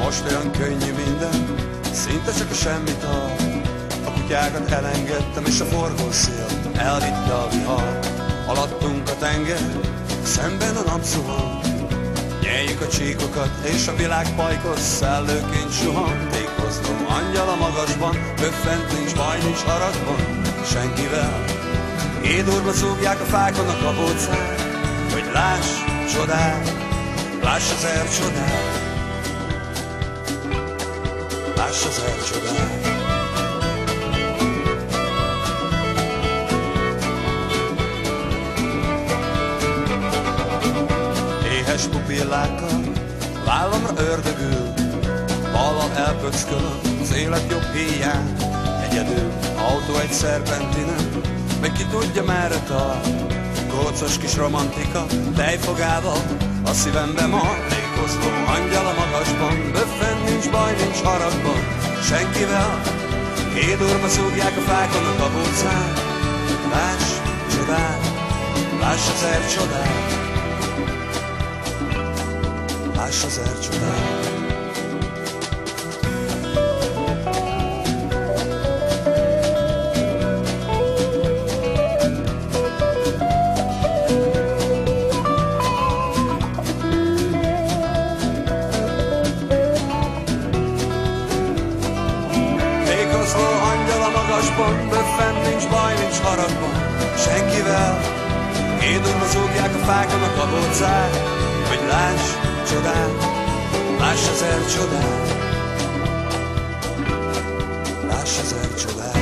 Most olyan könnyű minden, szinte csak a semmit tart. A kutyákat elengedtem, és a forgószél elvitte a vihar. Alattunk a tenger, szemben a napszuhan. Nyeljük a csíkokat, és a világ pajkos szellőként suhan. Tékozlom angyal a magasban, böffent nincs baj, nincs haragban senkivel. Édurba szúgják a fákon a kapócát, hogy láss csodát, láss az ercsodát, láss az ercsodát. Éhes pupillákkal vállamra ördögül, ballal elpöckölöm az élet jobb híján. Egyedül autó egy szerpentinen, meg ki tudja merre tart. Kócos kis romantika tejfogával a szívembe ma. Tékozló angyal a magasban, böffen nincs baj, nincs haragban senkivel. Édurba szúrják a fákon a kapócát, láss csodát, láss az ercsodát, láss az ercsodát. Böffen nincs baj, nincs haragban senkivel. Édurba zúgják a fákon a kabócát, hogy láss csodát, láss az ercsodát, láss az ercsodát.